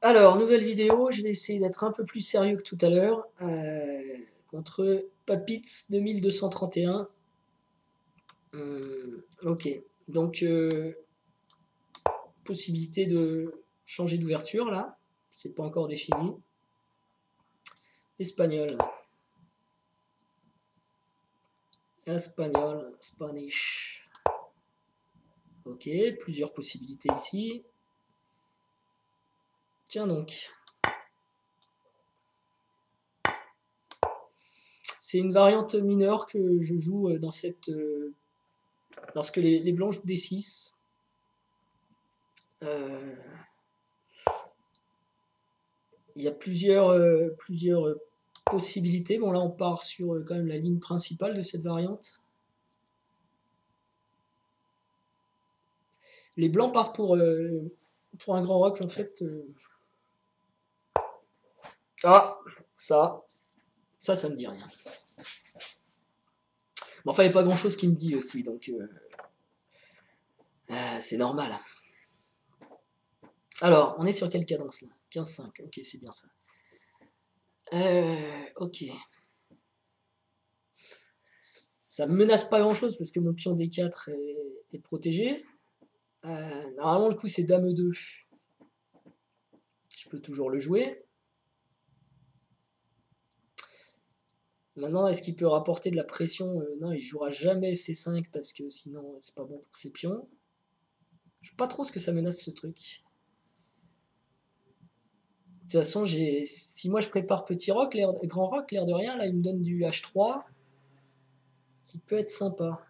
Alors, nouvelle vidéo, je vais essayer d'être un peu plus sérieux que tout à l'heure. Contre Papitz 2231. Ok, donc possibilité de changer d'ouverture là, c'est pas encore défini. Espagnol. Espagnol, Spanish. Ok, plusieurs possibilités ici. Tiens donc. C'est une variante mineure que je joue dans cette. Lorsque les blancs jouent D6. Il y a plusieurs possibilités. Bon, là, on part sur quand même la ligne principale de cette variante. Les blancs partent pour un grand rock, en fait. Ah, ça me dit rien. Bon, enfin, il n'y a pas grand-chose qui me dit aussi, donc c'est normal. Alors, on est sur quelle cadence là? 15-5, ok, c'est bien ça. Ok. Ça me menace pas grand-chose parce que mon pion D4 est protégé. Normalement, le coup, c'est Dame 2. Je peux toujours le jouer. Maintenant, est-ce qu'il peut rapporter de la pression? Non, il jouera jamais C5 parce que sinon, c'est pas bon pour ses pions. Je sais pas trop ce que ça menace ce truc. De toute façon, si moi je prépare petit rock, grand rock, l'air de rien, là, il me donne du H3 qui peut être sympa.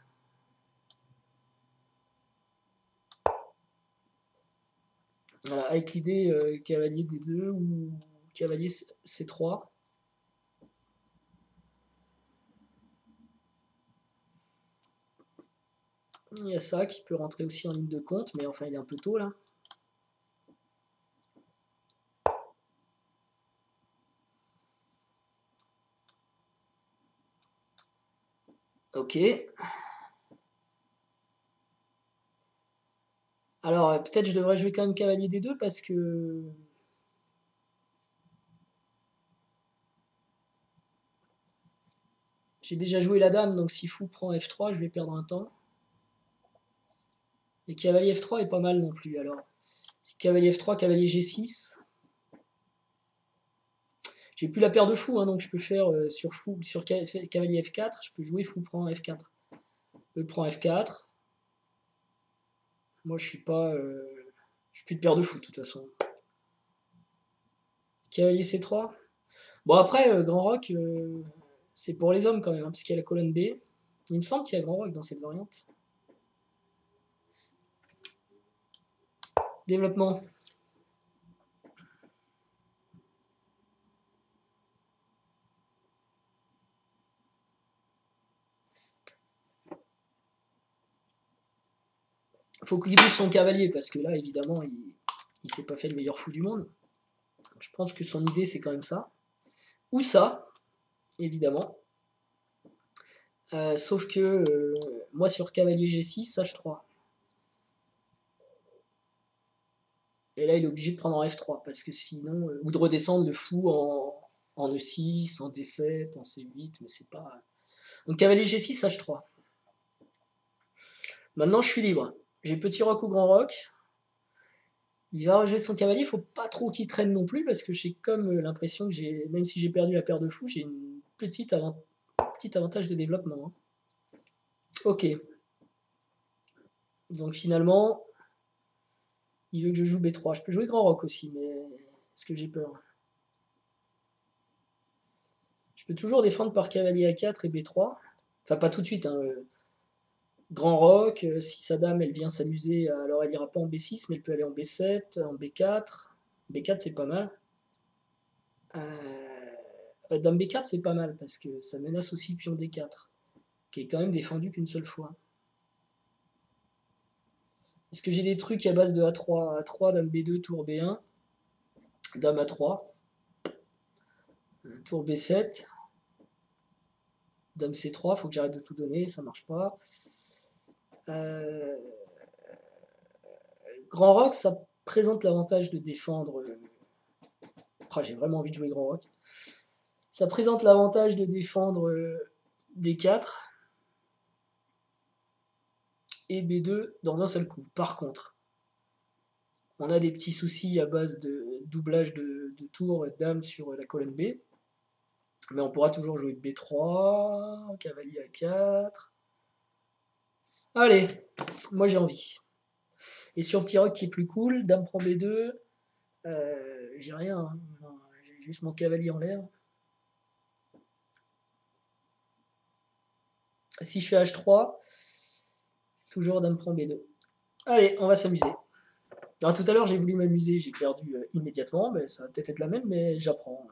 Voilà, avec l'idée cavalier D2 ou cavalier C3. Il y a ça qui peut rentrer aussi en ligne de compte, mais enfin, il est un peu tôt là. Ok. Alors, peut-être je devrais jouer quand même cavalier D2 parce que. J'ai déjà joué la dame, donc si fou prend F3, je vais perdre un temps. Et cavalier F3 est pas mal non plus. Alors, cavalier F3, cavalier G6. J'ai plus la paire de fou, hein, donc je peux faire sur cavalier F4, je peux jouer fou prend F4. Prend F4. Moi, je suis pas. Je suis plus de paire de fou, de toute façon. Cavalier C3. Bon, après, Grand Rock, c'est pour les hommes quand même, hein, puisqu'il y a la colonne B. Il me semble qu'il y a Grand Rock dans cette variante. Développement. Faut qu'il bouge son cavalier, parce que là, évidemment, il s'est pas fait le meilleur fou du monde. Je pense que son idée, c'est quand même ça. Ou ça, évidemment. Sauf que moi, sur cavalier G6, H3. Et là, il est obligé de prendre en F3, parce que sinon, ou de redescendre le fou en E6, en D7, en C8, mais c'est pas. Donc cavalier G6, H3. Maintenant, je suis libre. J'ai petit roc ou grand roc. Il va ranger son cavalier, faut pas trop qu'il traîne non plus, parce que j'ai comme l'impression que même si j'ai perdu la paire de fous, j'ai une petit avantage de développement. Hein. Ok. Donc finalement, il veut que je joue B3. Je peux jouer grand roc aussi, mais est-ce que j'ai peur? Je peux toujours défendre par cavalier A4 et B3. Enfin, pas tout de suite. Hein. Grand roc, si sa dame elle vient s'amuser, alors elle ira pas en B6, mais elle peut aller en B7, en B4. B4 c'est pas mal. Dame B4 c'est pas mal parce que ça menace aussi le pion D4, qui est quand même défendu qu'une seule fois. Est-ce que j'ai des trucs à base de A3, A3, Dame B2, tour B1, Dame A3, tour B7, Dame C3, faut que j'arrête de tout donner, ça marche pas. Grand roc, ça présente l'avantage de défendre Oh, j'ai vraiment envie de jouer grand roc. Ça présente l'avantage de défendre D4 et B2 dans un seul coup. Par contre, on a des petits soucis à base de doublage de tour dame sur la colonne B. Mais on pourra toujours jouer B3, cavalier A4. Allez, moi j'ai envie. Et sur petit roc qui est plus cool, dame prend B2. J'ai rien, hein. J'ai juste mon cavalier en l'air. Si je fais H3, toujours dame prend B2. Allez, on va s'amuser. Alors, tout à l'heure j'ai voulu m'amuser, j'ai perdu immédiatement, mais ça va peut-être être la même, mais j'apprends.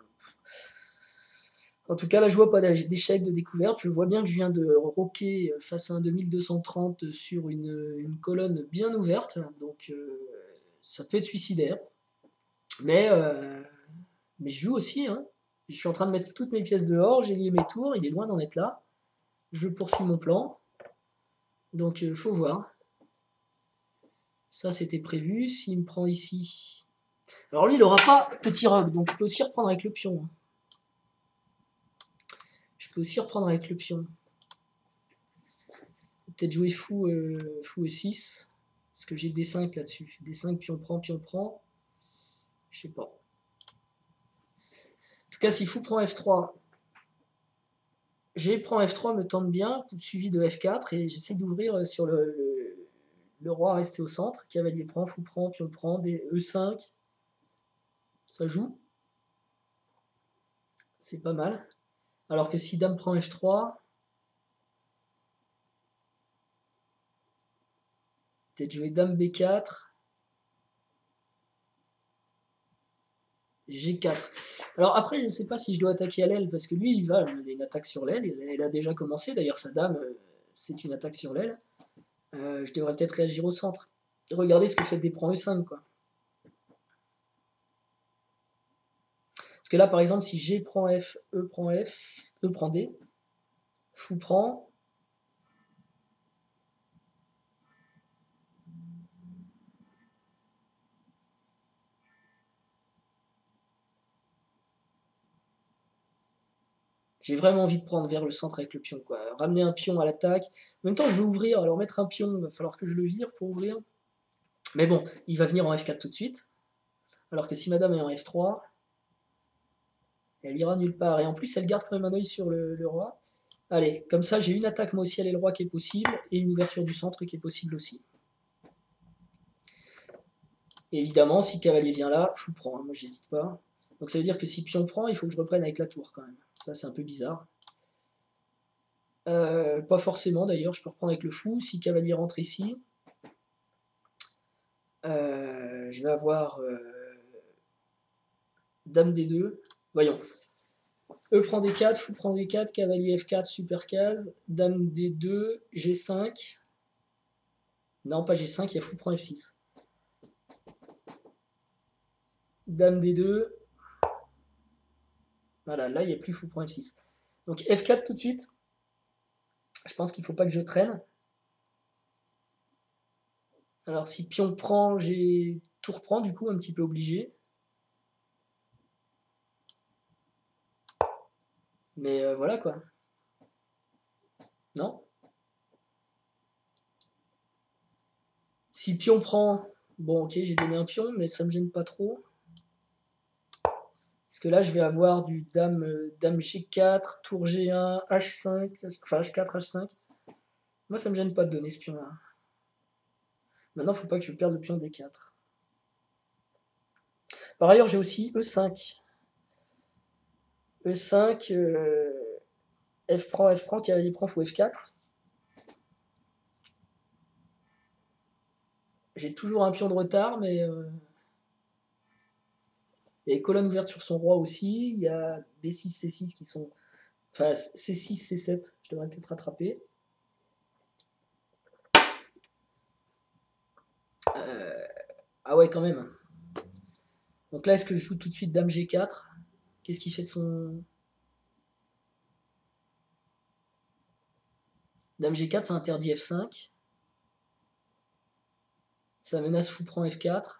En tout cas, là je vois pas d'échec de découverte, je vois bien que je viens de roquer face à un 2230 sur une colonne bien ouverte, donc ça peut être suicidaire. Mais je joue aussi, hein. Je suis en train de mettre toutes mes pièces dehors, j'ai lié mes tours, il est loin d'en être là. Je poursuis mon plan. Donc faut voir. Ça c'était prévu. S'il me prend ici. Alors lui il aura pas petit roc, donc je peux aussi reprendre avec le pion. Je peux aussi reprendre avec le pion. Peut-être jouer fou E6. Parce que j'ai D5 là-dessus. D5, pion prend, pion prend. Je sais pas. En tout cas, si fou prend F3, G prend F3 me tente bien, suivi de F4, et j'essaie d'ouvrir sur le roi resté au centre. Cavalier prend, fou prend, pion prend, E5. Ça joue. C'est pas mal. Alors que si dame prend F3, peut-être jouer dame B4, G4. Alors après, je ne sais pas si je dois attaquer à l'aile, parce que lui, il a une attaque sur l'aile, il a déjà commencé, d'ailleurs sa dame, c'est une attaque sur l'aile. Je devrais peut-être réagir au centre. Regardez ce que fait D prend E5, quoi. Parce que là, par exemple, si G prend F, E prend D, fou prend, j'ai vraiment envie de prendre vers le centre avec le pion, quoi. Ramener un pion à l'attaque. En même temps, je veux ouvrir, alors mettre un pion, il va falloir que je le vire pour ouvrir. Mais bon, il va venir en F4 tout de suite. Alors que si madame est en F3, elle ira nulle part. Et en plus, elle garde quand même un œil sur le roi. Allez, comme ça, j'ai une attaque moi aussi à l'aile roi qui est possible, et une ouverture du centre qui est possible aussi. Et évidemment, si cavalier vient là, fou prend, hein, moi j'hésite pas. Donc ça veut dire que si pion prend, il faut que je reprenne avec la tour quand même. Ça c'est un peu bizarre. Pas forcément d'ailleurs, je peux reprendre avec le fou. Si cavalier rentre ici, je vais avoir dame D2. Voyons. E prend D4, fou prend D4, cavalier F4, super case, dame D2, G5. Non, pas G5, il y a fou prend F6. Dame D2. Voilà, là il n'y a plus fou prend F6. Donc F4 tout de suite. Je pense qu'il ne faut pas que je traîne. Alors si pion prend, j'ai tour prend, du coup un petit peu obligé. Mais voilà quoi. Non. Si pion prend, bon ok j'ai donné un pion, mais ça me gêne pas trop. Parce que là je vais avoir du dame G4, tour G1, H5, enfin H4, H5. Moi ça me gêne pas de donner ce pion là. Maintenant il faut pas que je perde le pion D4. Par ailleurs j'ai aussi E5. E5, F prend, cavalier prend, fou F4. J'ai toujours un pion de retard, mais il y a les colonnes ouvertes sur son roi aussi. Il y a B6, C6 qui sont. Enfin, C6, C7, je devrais peut-être rattraper. Ah ouais, quand même. Donc là, est-ce que je joue tout de suite dame G4? Qu'est-ce qu'il fait de son. Dame G4, ça interdit F5. Ça menace fou prend F4.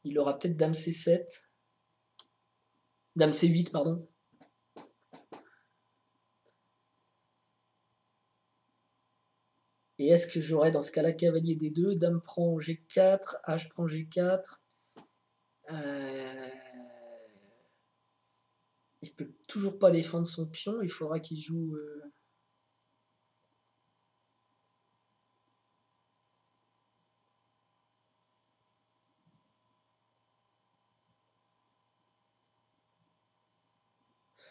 Il aura peut-être dame C7. Dame C8, pardon. Et est-ce que j'aurai dans ce cas-là cavalier D2, dame prend G4, H prend G4. Il peut toujours pas défendre son pion, il faudra qu'il joue...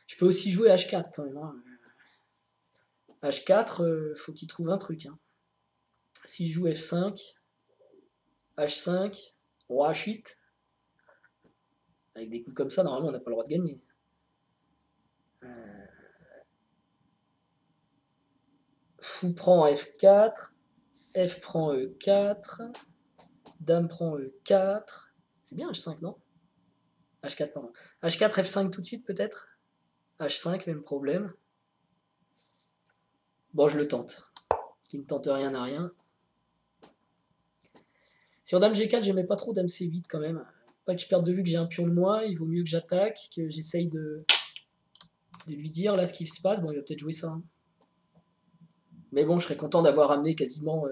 Je peux aussi jouer H4 quand même. Hein. H4, faut qu'il trouve un truc. Hein. S'il joue F5, H5, roi H8, avec des coups comme ça, normalement on n'a pas le droit de gagner. Fou prend F4, F prend E4, dame prend E4. C'est bien H5, non? H4, pardon. H4, F5 tout de suite peut-être? H5, même problème. Bon, je le tente. Qui ne tente rien à rien. Sur dame G4, j'aimais pas trop dame C8 quand même. Pas que je perde de vue que j'ai un pion de moins, il vaut mieux que j'attaque, que j'essaye de lui dire là ce qui se passe. Bon, il va peut-être jouer ça. Hein. Mais bon, je serais content d'avoir amené quasiment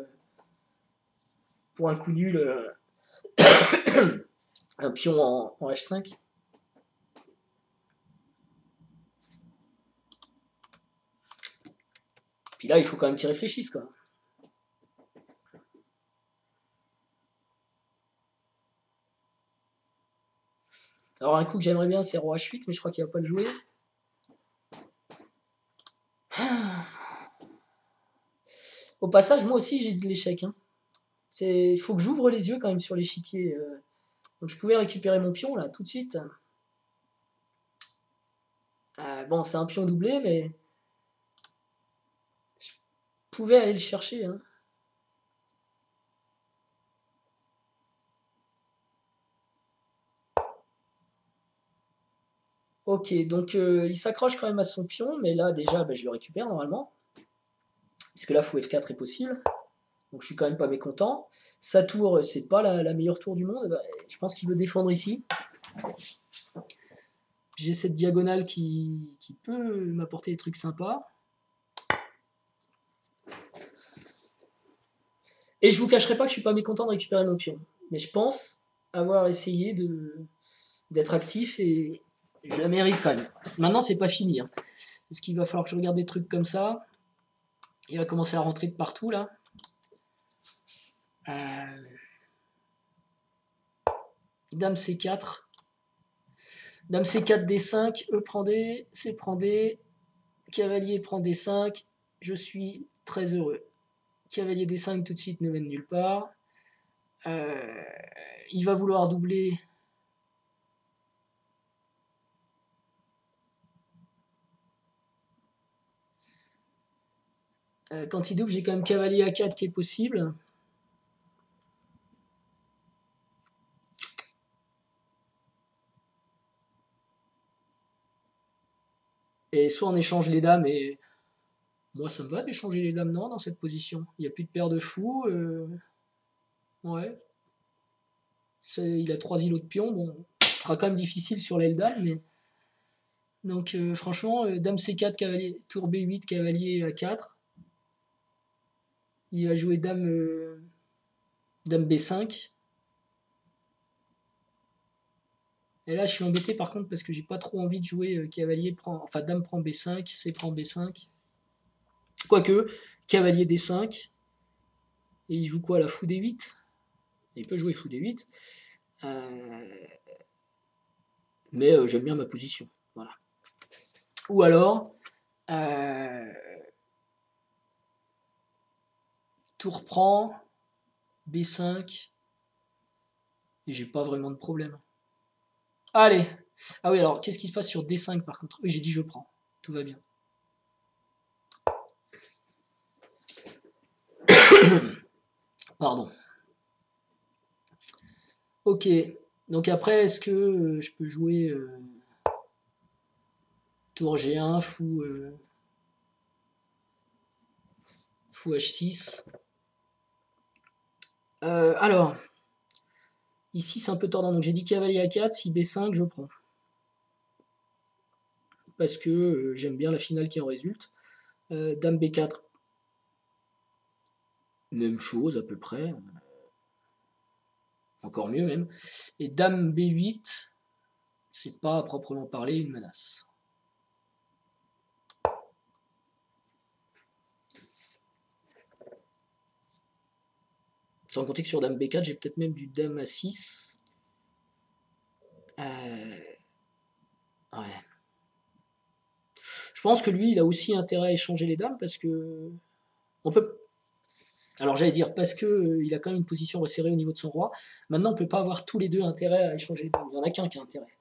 pour un coup nul un pion en H5. Puis là, il faut quand même qu'il réfléchisse, quoi. Alors, un coup que j'aimerais bien, c'est roi H8, mais je crois qu'il va pas le jouer. Au passage, moi aussi, j'ai de l'échec. Hein. Il faut que j'ouvre les yeux quand même sur l'échiquier. Donc, je pouvais récupérer mon pion, là, tout de suite. Bon, c'est un pion doublé, mais je pouvais aller le chercher. Hein. Ok, donc il s'accroche quand même à son pion, mais là, déjà, je le récupère normalement. Puisque là, fou F4 est possible. Donc je suis quand même pas mécontent. Sa tour, c'est pas la meilleure tour du monde. Je pense qu'il veut défendre ici. J'ai cette diagonale qui peut m'apporter des trucs sympas. Et je vous cacherai pas que je suis pas mécontent de récupérer mon pion. Mais je pense avoir essayé d'être actif et je la mérite quand même. Maintenant, c'est pas fini. Hein. Parce qu'il va falloir que je regarde des trucs comme ça. Il va commencer à rentrer de partout là. Dame C4. Dame C4, D5, E prend D, C prend D, cavalier prend D5, je suis très heureux. Cavalier D5 tout de suite ne mène nulle part. Il va vouloir doubler. Quand il double, j'ai quand même cavalier A4 qui est possible. Et soit on échange les dames, et moi ça me va d'échanger les dames, non, dans cette position. Il n'y a plus de paire de fous. Ouais. Il a 3 îlots de pion. Bon, ce sera quand même difficile sur l'aile dame, mais. Donc franchement, dame C4, cavalier, tour B8, cavalier A4. Il va jouer dame, dame B5. Et là, je suis embêté par contre parce que j'ai pas trop envie de jouer cavalier prend. Enfin, dame prend B5, C prend B5. Quoique, cavalier D5. Et il joue quoi, la fou D8. Il peut jouer fou D8. Mais j'aime bien ma position. Voilà. Ou alors, tour prend, B5. Et j'ai pas vraiment de problème. Allez. Ah oui, alors, qu'est-ce qui se passe sur D5 par contre? Oui, j'ai dit je prends. Tout va bien. Pardon. Ok. Donc après, est-ce que je peux jouer tour G1, fou H6. Alors, Ici, c'est un peu tordant. Donc j'ai dit cavalier A4, si B5, je prends. Parce que j'aime bien la finale qui en résulte. Dame B4, même chose à peu près. Encore mieux même. Et Dame B8, c'est pas à proprement parler une menace. Sans compter que sur Dame B4, j'ai peut-être même du Dame A6. Ouais. Je pense que lui, il a aussi intérêt à échanger les dames parce que. On peut. Alors j'allais dire parce que il a quand même une position resserrée au niveau de son roi. Maintenant, on peut pas avoir tous les deux intérêt à échanger les dames. Il y en a qu'un qui a intérêt.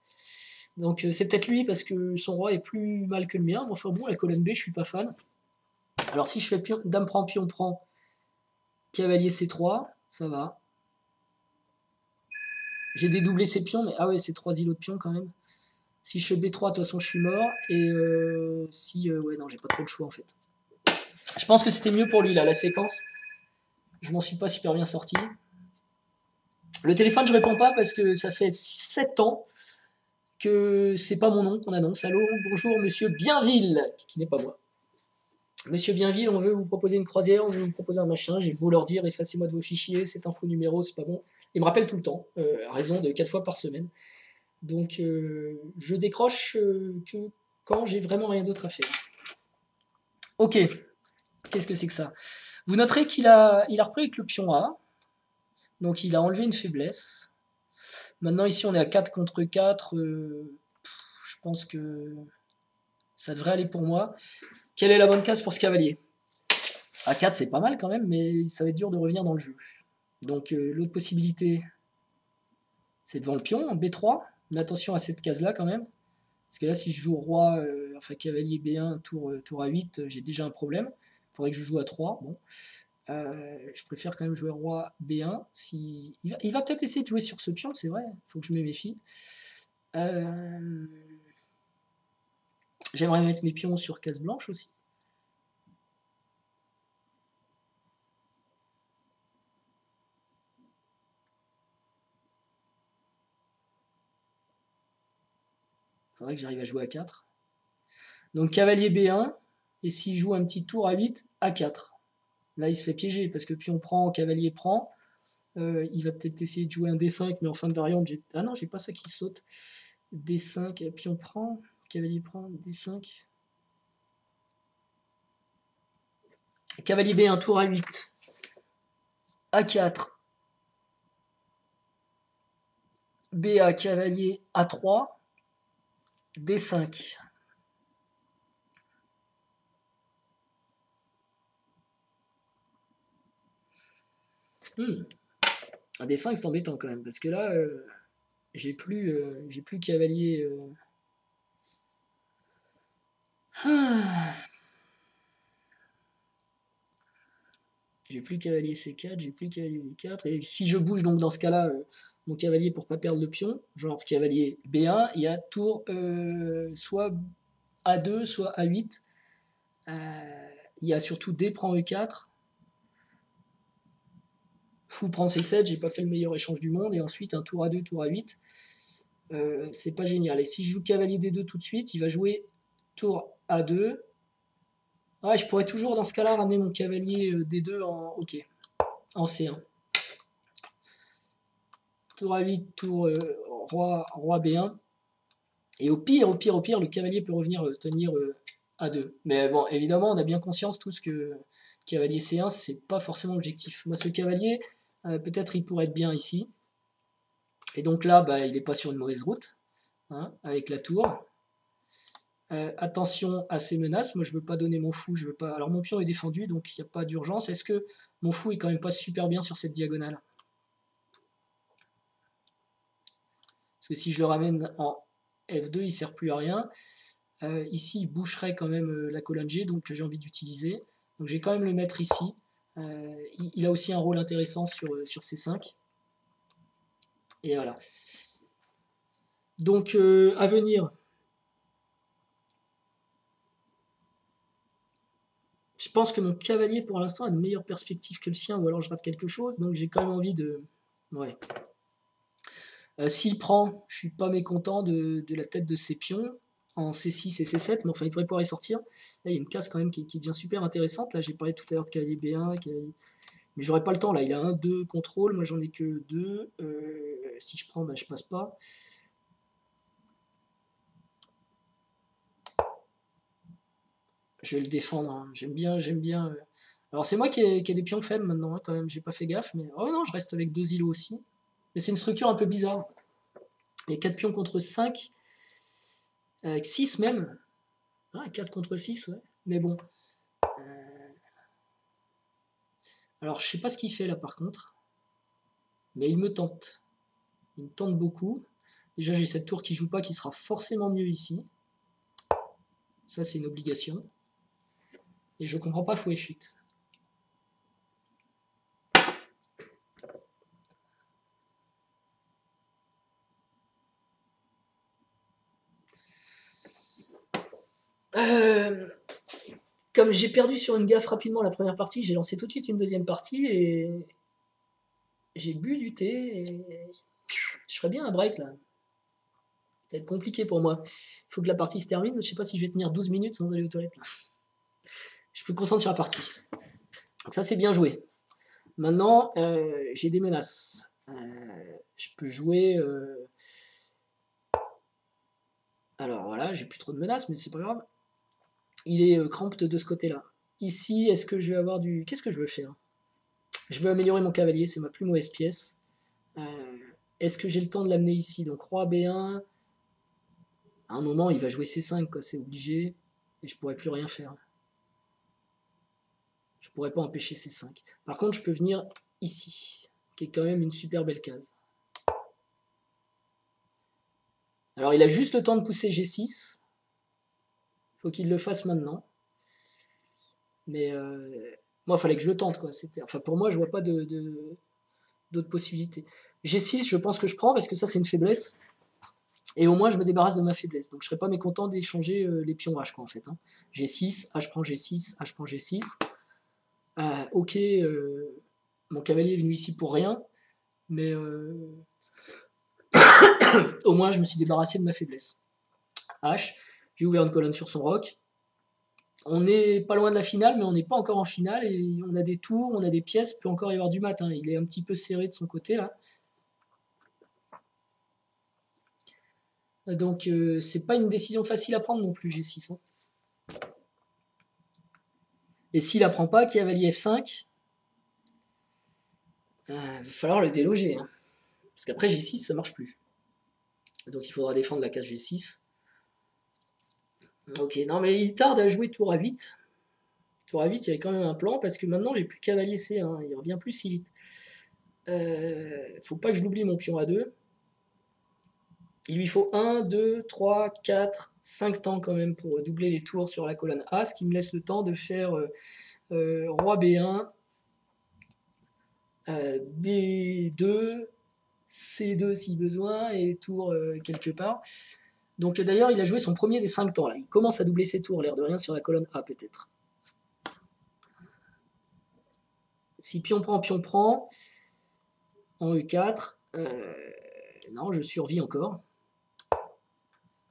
Donc c'est peut-être lui parce que son roi est plus mal que le mien. Mais enfin bon, la colonne B, je suis pas fan. Alors si je fais dame pion prend, cavalier C3, ça va. J'ai dédoublé ses pions, mais ah ouais, c'est 3 îlots de pions quand même. Si je fais B3, de toute façon, je suis mort. Et si. Ouais, non, j'ai pas trop de choix en fait. Je pense que c'était mieux pour lui là, la séquence. Je m'en suis pas super bien sorti. Le téléphone, je réponds pas parce que ça fait 7 ans que c'est pas mon nom qu'on annonce. Allô, bonjour, monsieur Bienville, qui n'est pas moi. Monsieur Bienville, on veut vous proposer une croisière, on veut vous proposer un machin. J'ai beau leur dire, effacez-moi de vos fichiers, c'est un faux numéro, c'est pas bon. Ils me rappellent tout le temps, à raison de 4 fois par semaine. Donc, je décroche que quand j'ai vraiment rien d'autre à faire. Ok, qu'est-ce que c'est que ça? Vous noterez qu'il a repris avec le pion A. Donc, il a enlevé une faiblesse. Maintenant, ici, on est à 4 contre 4. Je pense que ça devrait aller pour moi. Quelle est la bonne case pour ce cavalier? A4, c'est pas mal quand même, mais ça va être dur de revenir dans le jeu. Donc, l'autre possibilité, c'est devant le pion, en B3. Mais attention à cette case-là quand même. Parce que là, si je joue roi, enfin cavalier B1, tour A8, j'ai déjà un problème. Il faudrait que je joue à 3. Bon. Je préfère quand même jouer roi B1. Si... Il va peut-être essayer de jouer sur ce pion, c'est vrai. Il faut que je me méfie. J'aimerais mettre mes pions sur case blanche aussi. Faudrait que j'arrive à jouer à 4. Donc cavalier B1. Et s'il joue un petit tour à 8, A4. Là, il se fait piéger parce que pion prend, cavalier prend. Il va peut-être essayer de jouer un D5, mais en fin de variante, j'ai... Ah non, j'ai pas ça qui saute. D5, pion prend, cavalier prend, D5. Cavalier B1, tour à 8. A4. BA, cavalier A3. D5. Un D5, c'est embêtant quand même, parce que là, j'ai plus cavalier. J'ai plus cavalier C4, j'ai plus cavalier B4. Et si je bouge donc dans ce cas-là, mon cavalier pour pas perdre le pion, genre cavalier B1, il y a tour soit A2, soit A8. Il y a surtout D prend E4. Fou prend C7, j'ai pas fait le meilleur échange du monde. Et ensuite un tour A2, tour A8. C'est pas génial. Et si je joue cavalier D2 tout de suite, il va jouer tour A2. Ah, je pourrais toujours dans ce cas-là ramener mon cavalier D2 en en C1. Tour A8, tour roi B1. Et au pire, le cavalier peut revenir tenir A2. Mais bon, évidemment, on a bien conscience tous que cavalier C1, c'est pas forcément l'objectif. Moi, ce cavalier, peut-être il pourrait être bien ici. Et donc là, bah, il n'est pas sur une mauvaise route, hein, avec la tour. Attention à ces menaces. Moi, je veux pas donner mon fou. Je veux pas. Alors, mon pion est défendu, donc il n'y a pas d'urgence. Est-ce que mon fou est quand même pas super bien sur cette diagonale? Parce que si je le ramène en F2, il sert plus à rien. Ici, il boucherait quand même la colonne G, donc j'ai envie d'utiliser. Donc je vais quand même le mettre ici. Il a aussi un rôle intéressant sur C5. Et voilà. Donc à venir, je pense que mon cavalier pour l'instant a de meilleures perspectives que le sien, ou alors je rate quelque chose. Donc j'ai quand même envie de... Ouais. S'il prend, je suis pas mécontent de la tête de ses pions en C6 et C7, mais enfin il devrait pouvoir y sortir. Là il y a une case quand même qui devient super intéressante. Là j'ai parlé tout à l'heure de cavalier B1, mais j'aurais pas le temps là. Il a 1, 2 contrôle, moi j'en ai que 2. Si je prends, bah, je passe pas. Je vais le défendre, hein. J'aime bien, j'aime bien. Alors c'est moi qui ai des pions faibles maintenant, hein, quand même, j'ai pas fait gaffe, mais oh non, je reste avec 2 îlots aussi. Mais c'est une structure un peu bizarre. Il y a 4 pions contre 5, avec 6 même. Ah, 4 contre 6, ouais. Mais bon. Alors je sais pas ce qu'il fait là par contre. Mais il me tente. Il me tente beaucoup. Déjà j'ai cette tour qui joue pas qui sera forcément mieux ici. Ça c'est une obligation. Et je comprends pas fou F8. Comme j'ai perdu sur une gaffe rapidement la première partie, j'ai lancé tout de suite une deuxième partie et j'ai bu du thé et je ferais bien un break là. Ça va être compliqué pour moi. Il faut que la partie se termine. Je sais pas si je vais tenir 12 minutes sans aller aux toilettes là. Je me concentre sur la partie. Donc ça c'est bien joué. Maintenant j'ai des menaces. Je peux jouer. Alors voilà, j'ai plus trop de menaces, mais c'est pas grave. Il est cramped de ce côté-là. Ici, est-ce que je vais avoir du. Qu'est-ce que je veux faire? Je veux améliorer mon cavalier, c'est ma plus mauvaise pièce. Est-ce que j'ai le temps de l'amener ici? Donc roi B1. À un moment, il va jouer C5, quoi, c'est obligé. Et je pourrais plus rien faire. Je pourrais pas empêcher C5. Par contre, je peux venir ici, qui est quand même une super belle case. Alors, il a juste le temps de pousser G6. Faut qu'il le fasse maintenant. Mais moi, il fallait que je le tente, quoi. Enfin, pour moi, je vois pas d'autres possibilités. G6, je pense que je prends parce que ça, c'est une faiblesse. Et au moins, je me débarrasse de ma faiblesse. Donc, je serais pas mécontent d'échanger les pions H, quoi, en fait. Hein. G6, H prend G6, H prend G6. Ok, mon cavalier est venu ici pour rien, mais au moins, je me suis débarrassé de ma faiblesse. H, j'ai ouvert une colonne sur son roc. On n'est pas loin de la finale, mais on n'est pas encore en finale. Et on a des tours, on a des pièces, peut encore y avoir du mat. Hein. Il est un petit peu serré de son côté, là. Donc, c'est pas une décision facile à prendre non plus, G6. Hein. Et s'il la prend pas, cavalier F5, va falloir le déloger. Hein. Parce qu'après G6, ça marche plus. Donc, il faudra défendre la case G6. Ok, non, mais il tarde à jouer tour A8. Tour A8, il y avait quand même un plan, parce que maintenant, j'ai plus cavalier C1. Il revient plus si vite. Faut pas que je l'oublie, mon pion A2. Il lui faut 1, 2, 3, 4, 5 temps quand même pour doubler les tours sur la colonne A, ce qui me laisse le temps de faire roi B1, B2, C2 si besoin, et tour quelque part. Donc d'ailleurs, il a joué son premier des 5 temps. Là. Il commence à doubler ses tours, l'air de rien, sur la colonne A peut-être. Si pion prend, en E4, non, je survis encore.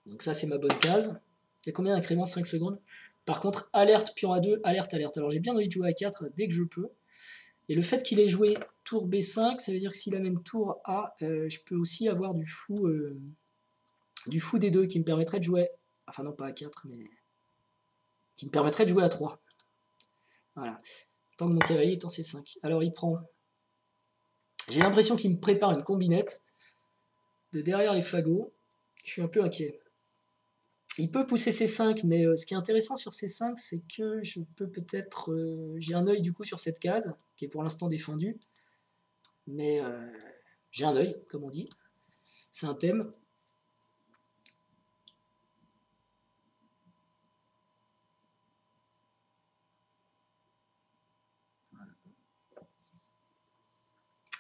Donc ça, c'est ma bonne case. Il y a combien d'incréments? 5 secondes. Par contre, alerte pion A2, alerte, alerte. Alors j'ai bien envie de jouer A4 dès que je peux. Et le fait qu'il ait joué tour B5, ça veut dire que s'il amène tour A, je peux aussi avoir du fou D2 qui me permettrait de jouer... Enfin non, pas A4, mais... qui me permettrait de jouer A3. Voilà. Tant que mon cavalier est en C5. Alors il prend... J'ai l'impression qu'il me prépare une combinette de derrière les fagots. Je suis un peu inquiet. Il peut pousser C5, mais ce qui est intéressant sur C5, c'est que je peux peut-être... j'ai un œil du coup sur cette case, qui est pour l'instant défendue. Mais j'ai un œil, comme on dit. C'est un thème.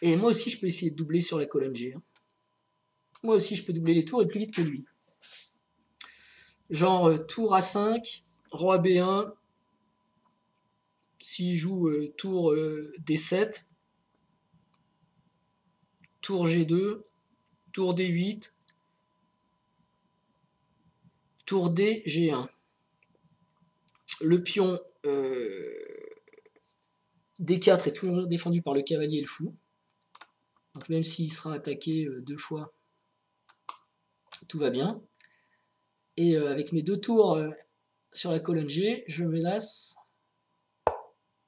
Et moi aussi, je peux essayer de doubler sur la colonne G. Hein. Moi aussi, je peux doubler les tours et plus vite que lui. Genre tour A5, roi B1. S'il joue tour D7, tour G2, tour D8, tour D, G1. Le pion D4 est toujours défendu par le cavalier et le fou. Donc même s'il sera attaqué 2 fois, tout va bien. Et avec mes 2 tours sur la colonne G, je menace...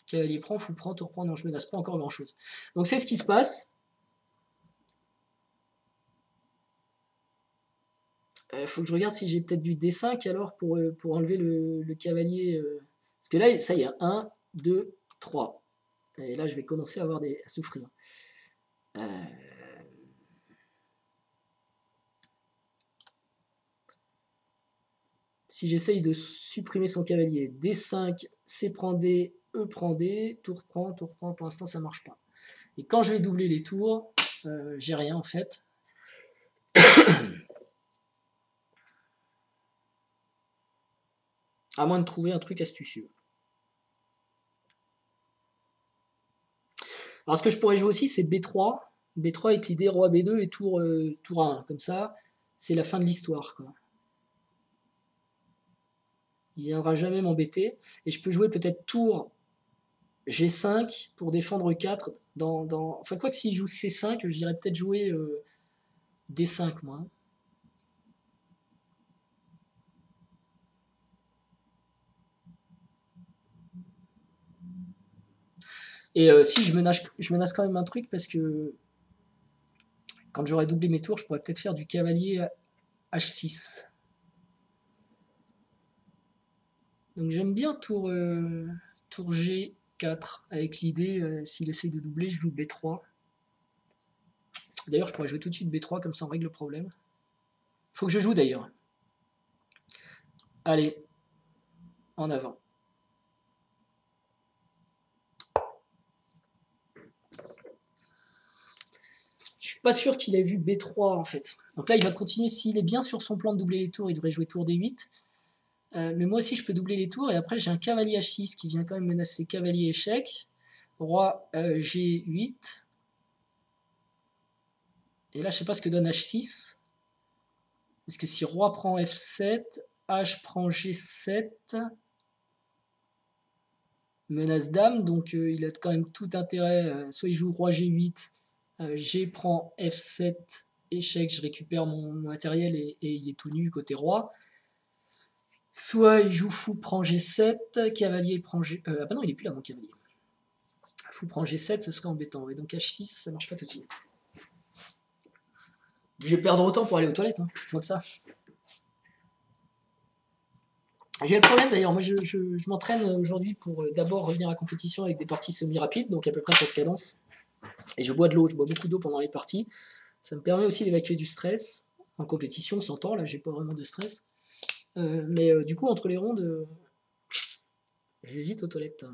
Cavalier prend, fou prend, tour prend, non je menace pas encore grand chose. Donc c'est ce qui se passe. Faut que je regarde si j'ai peut-être du D5 alors pour enlever le cavalier. Parce que là, ça y est, 1, 2, 3. Et là, je vais commencer à souffrir. Si j'essaye de supprimer son cavalier, D5, C prend D, E prend D, tour prend, pour l'instant ça marche pas. Et quand je vais doubler les tours, j'ai rien en fait. À moins de trouver un truc astucieux. Alors ce que je pourrais jouer aussi, c'est B3. B3 avec l'idée roi B2 et tour A1. Comme ça, c'est la fin de l'histoire, quoi. Il viendra jamais m'embêter. Et je peux jouer peut-être tour G5 pour défendre 4. Enfin, quoi que s'il joue C5, je dirais peut-être jouer D5, moi. Et si je menace quand même un truc parce que quand j'aurai doublé mes tours, je pourrais peut-être faire du cavalier H6. Donc j'aime bien tour G4 avec l'idée, s'il essaye de doubler, je joue B3. D'ailleurs, je pourrais jouer tout de suite B3, comme ça on règle le problème. Faut que je joue d'ailleurs. Allez, en avant. Je suis pas sûr qu'il ait vu B3 en fait. Donc là, il va continuer. S'il est bien sur son plan de doubler les tours, il devrait jouer tour D8. Mais moi aussi, je peux doubler les tours. Et après, j'ai un cavalier H6 qui vient quand même menacer cavalier échec. Roi G8. Et là, je sais pas ce que donne H6. Est-ce que si roi prend F7, H prend G7, menace dame, donc il a quand même tout intérêt. Soit il joue roi G8, G prend F7, échec, je récupère mon matériel et il est tout nu côté roi. Soit il joue fou prend G7, cavalier prend G... ah bah non, il est plus là mon cavalier. Fou prend G7, ce serait embêtant. Et donc H6, ça marche pas tout de suite. Je vais perdre autant pour aller aux toilettes, hein. Je vois que ça. J'ai le problème d'ailleurs, moi je m'entraîne aujourd'hui pour d'abord revenir à la compétition avec des parties semi-rapides, donc à peu près cette cadence. Et je bois de l'eau, je bois beaucoup d'eau pendant les parties. Ça me permet aussi d'évacuer du stress. En compétition, on s'entend, là j'ai pas vraiment de stress. Mais du coup, entre les rondes, je vais vite aux toilettes.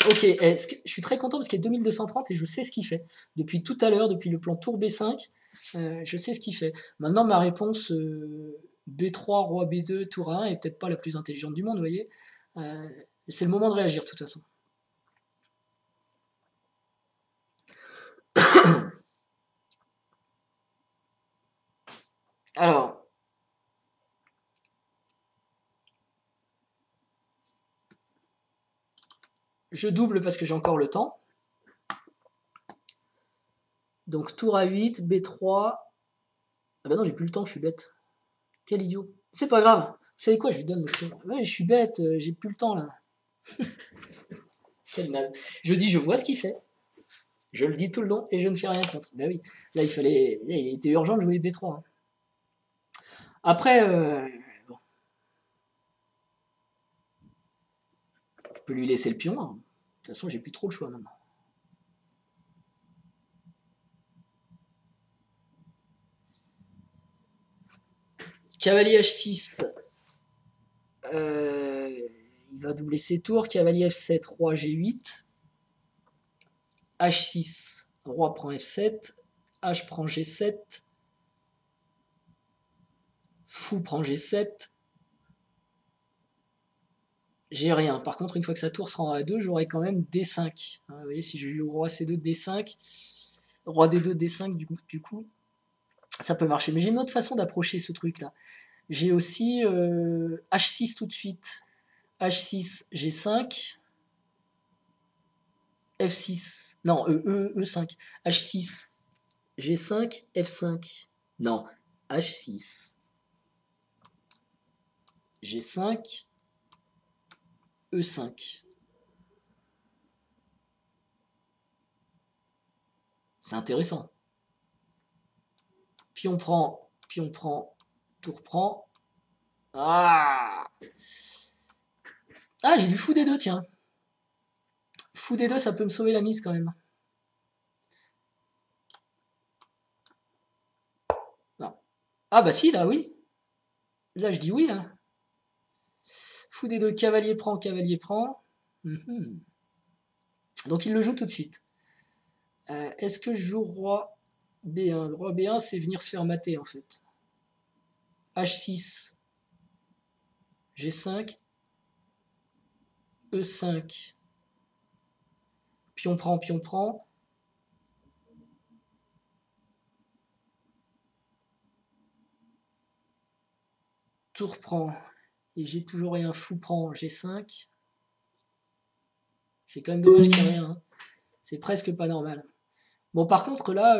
Ok, je suis très content parce qu'il est 2230 et je sais ce qu'il fait. Depuis tout à l'heure, depuis le plan tour B5, je sais ce qu'il fait. Maintenant, ma réponse B3, roi B2, tour A1 est peut-être pas la plus intelligente du monde, vous voyez. C'est le moment de réagir, de toute façon. Alors, je double parce que j'ai encore le temps. Donc tour A8, B3. Ah bah non, j'ai plus le temps, je suis bête. Quel idiot. C'est pas grave. Vous savez quoi, je lui donne le pion. Ouais, je suis bête, j'ai plus le temps là. Quel naze. Je dis, je vois ce qu'il fait. Je le dis tout le long et je ne fais rien contre. Ben oui, là il était urgent de jouer B3. Hein. Après, bon. Je peux lui laisser le pion. Hein. De toute façon, j'ai plus trop le choix maintenant. Cavalier H6. Il va doubler ses tours. Cavalier F7, roi G8. H6, roi prend F7. H prend G7. Fou prend G7. J'ai rien. Par contre, une fois que sa tour sera en A2, j'aurai quand même D5. Vous voyez, si je joue roi C2, D5. Roi D2, D5, du coup. Ça peut marcher. Mais j'ai une autre façon d'approcher ce truc-là. J'ai aussi H6 tout de suite. H6, G5. F6. Non, E5. H6, G5, F5. Non, H6. G5, E5. C'est intéressant. Pion prend, tour prend. Ah, ah, j'ai du fou des deux, tiens. Fou des deux, ça peut me sauver la mise quand même. Non. Ah bah si, là, oui. Là, je dis oui, là. Fou des deux, cavalier prend, cavalier prend. Donc il le joue tout de suite. Est-ce que je joue roi B1? Roi B1, c'est venir se faire mater, en fait. H6, G5, E5. Pion prend, pion prend. Tour prend. Et j'ai toujours rien. Fou prend, G5. C'est quand même dommage qu'il n'y ait rien. Hein. C'est presque pas normal. Bon, par contre, là,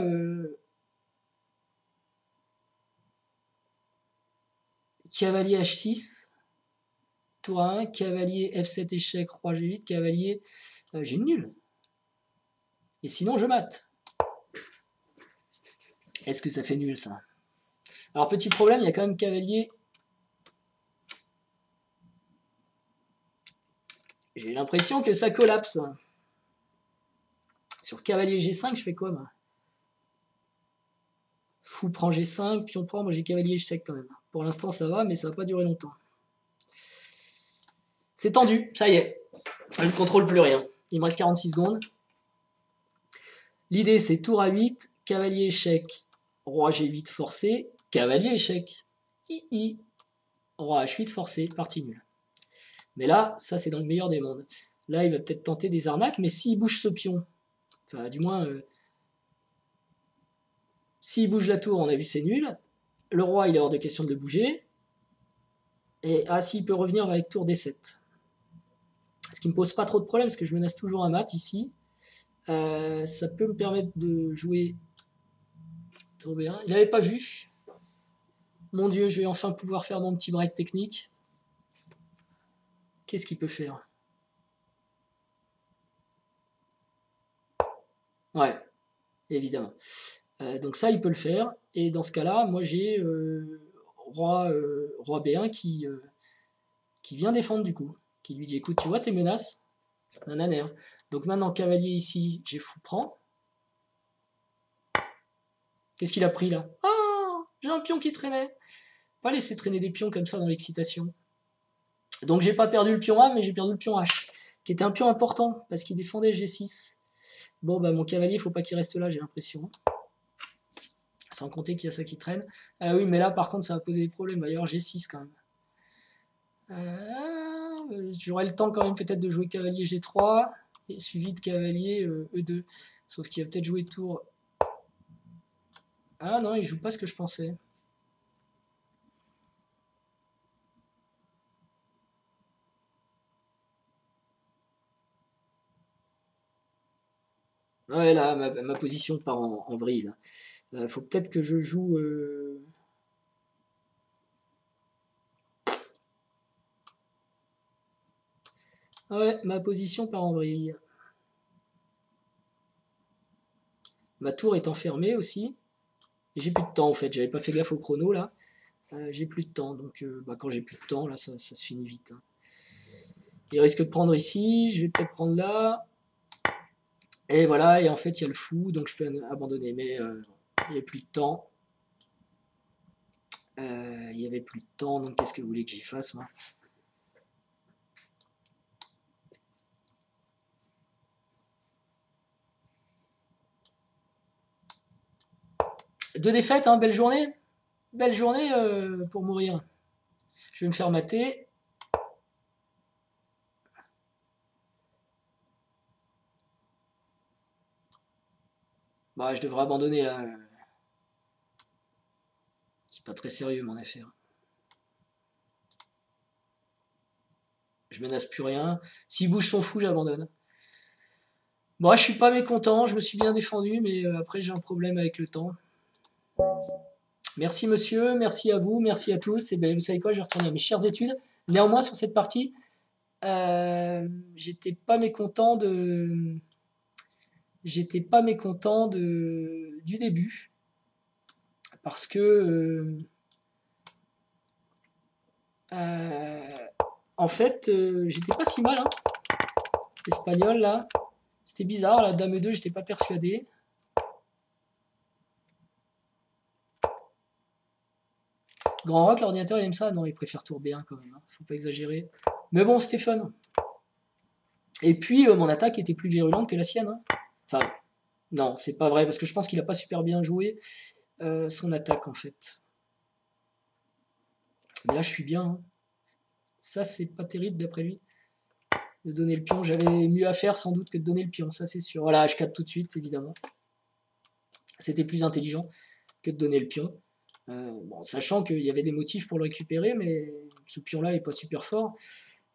cavalier H6, tour 1, cavalier F7 échec, roi G8, cavalier... j'ai une nulle. Et sinon, je mate. Est-ce que ça fait nul, ça? Alors, petit problème, il y a quand même cavalier... J'ai l'impression que ça collapse. Sur cavalier G5, je fais quoi, moi? Fou prend G5, pion prend, moi j'ai cavalier échec quand même. Pour l'instant, ça va, mais ça va pas durer longtemps. C'est tendu, ça y est. Je ne contrôle plus rien. Il me reste 46 secondes. L'idée, c'est tour à 8, cavalier échec, roi G8 forcé, cavalier échec. Roi H8 forcé, partie nulle. Mais là, ça c'est dans le meilleur des mondes. Là, il va peut-être tenter des arnaques, mais s'il bouge ce pion, enfin du moins, s'il bouge la tour, on a vu c'est nul. Le roi, il est hors de question de le bouger. Et s'il peut revenir avec tour D7. Ce qui me pose pas trop de problème, parce que je menace toujours un mat ici. Ça peut me permettre de jouer tour B1. Il n'avait pas vu. Mon Dieu, je vais enfin pouvoir faire mon petit break technique. Qu'est-ce qu'il peut faire? Ouais, évidemment. Donc ça, il peut le faire. Et dans ce cas-là, moi j'ai roi B1 qui vient défendre du coup. Qui lui dit, écoute, tu vois tes menaces? Nananer. Donc maintenant, cavalier ici, j'ai fou prend. Qu'est-ce qu'il a pris là? Ah, j'ai un pion qui traînait. Pas laisser traîner des pions comme ça dans l'excitation. Donc j'ai pas perdu le pion A, mais j'ai perdu le pion H, qui était un pion important, parce qu'il défendait G6. Bon, bah mon cavalier, faut pas qu'il reste là, j'ai l'impression. Sans compter qu'il y a ça qui traîne. Ah oui, mais là, par contre, ça va poser des problèmes. D'ailleurs, G6 quand même. J'aurai le temps quand même peut-être de jouer cavalier G3, et suivi de cavalier E2. Sauf qu'il va peut-être jouer tour... Ah non, il joue pas ce que je pensais. Ouais, là, ma position part en vrille. Faut peut-être que je joue... Ouais, ma position part en vrille. Ma tour est enfermée aussi. Et j'ai plus de temps en fait, j'avais pas fait gaffe au chrono là. J'ai plus de temps, donc quand j'ai plus de temps, là ça se finit vite. Hein. Il risque de prendre ici, je vais peut-être prendre là. Et voilà, et en fait il y a le fou, donc je peux abandonner. Mais il n'y avait plus de temps. Il n'y avait plus de temps, donc qu'est-ce que vous voulez que j'y fasse moi? Deux défaites, hein, belle journée. Belle journée pour mourir. Je vais me faire mater. Bah, je devrais abandonner là. C'est pas très sérieux mon affaire. Je menace plus rien. S'il bouge son fou, j'abandonne. Bon, je suis pas mécontent, je me suis bien défendu, mais après j'ai un problème avec le temps. Merci monsieur, merci à vous, merci à tous. Et bien vous savez quoi, je vais retourner à mes chères études. Néanmoins, sur cette partie, j'étais pas mécontent du début. Parce que en fait, j'étais pas si mal, hein. Espagnol là. C'était bizarre, la dame 2, j'étais pas persuadé. Grand Rock, l'ordinateur, il aime ça? Non, il préfère tour B1 quand même, hein. Faut pas exagérer. Mais bon, c'était fun. Et puis, mon attaque était plus virulente que la sienne, hein. Enfin, non, c'est pas vrai, parce que je pense qu'il a pas super bien joué son attaque, en fait. Mais là, je suis bien, hein. Ça, c'est pas terrible, d'après lui, de donner le pion. J'avais mieux à faire, sans doute, que de donner le pion, ça, c'est sûr. Voilà, H4 tout de suite, évidemment. C'était plus intelligent que de donner le pion. Bon, sachant qu'il y avait des motifs pour le récupérer, mais ce pion-là n'est pas super fort.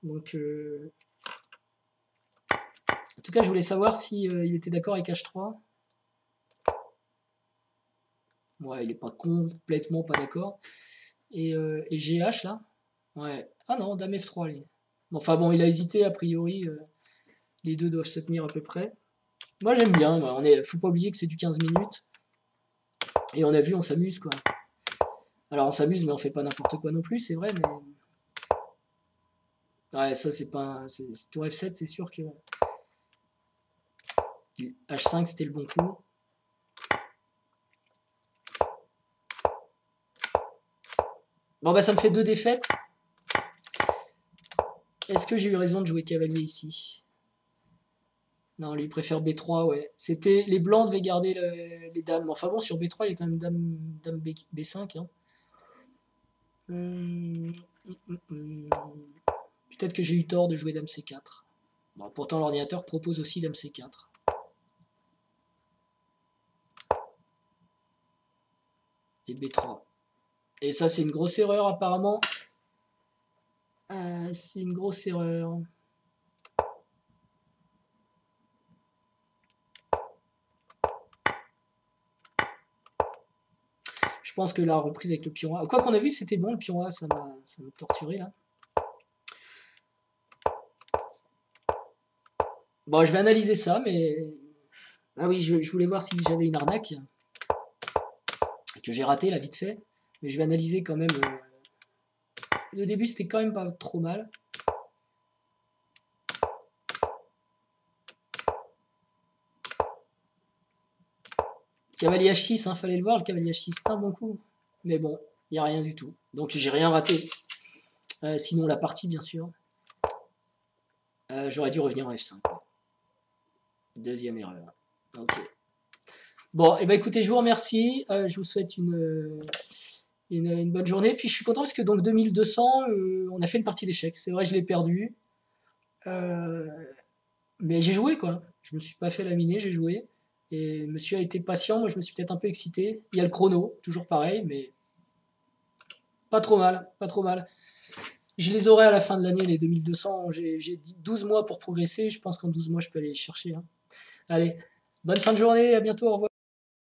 Donc, en tout cas, je voulais savoir si il était d'accord avec H3. Ouais, il n'est pas complètement pas d'accord. Et GH, là? Ouais. Ah non, Dame F3, lui. Enfin bon, il a hésité, a priori. Les deux doivent se tenir à peu près. Moi, j'aime bien. Faut pas oublier que c'est du 15 minutes. Et on a vu, on s'amuse, quoi. Alors on s'amuse, mais on fait pas n'importe quoi non plus, c'est vrai, mais... Ouais, ça c'est pas... Tour F7, c'est sûr que... H5, c'était le bon coup. Bon bah ça me fait 2 défaites. Est-ce que j'ai eu raison de jouer cavalier ici? Non, lui il préfère B3, ouais. C'était... Les blancs devaient garder les dames. Enfin bon, sur B3, il y a quand même dame B5, hein. Peut-être que j'ai eu tort de jouer dame C4. Bon, pourtant l'ordinateur propose aussi dame C4. Et B3. Et ça c'est une grosse erreur apparemment. C'est une grosse erreur. Je pense que la reprise avec le pion A... Quoi qu'on a vu, c'était bon, le pion A, ça m'a torturé, là. Bon, je vais analyser ça, mais... Ah oui, je voulais voir si j'avais une arnaque. Que j'ai raté, là, vite fait. Mais je vais analyser quand même... Le début, c'était quand même pas trop mal. Cavalier H6, hein, fallait le voir, le cavalier H6, c'est un bon coup. Mais bon, il n'y a rien du tout. Donc j'ai rien raté. Sinon la partie, bien sûr. J'aurais dû revenir en F5. Deuxième erreur. Ok. Bon, et ben écoutez, je vous remercie. Je vous souhaite une bonne journée. Puis je suis content parce que donc 2200, on a fait une partie d'échecs. C'est vrai, je l'ai perdu. Mais j'ai joué, quoi. Je me suis pas fait laminer, j'ai joué. Et monsieur a été patient, moi je me suis peut-être un peu excité. Il y a le chrono, toujours pareil, mais pas trop mal, pas trop mal. Je les aurai à la fin de l'année, les 2200. J'ai 12 mois pour progresser. Je pense qu'en 12 mois, je peux aller les chercher, hein. Allez, bonne fin de journée, à bientôt, au revoir.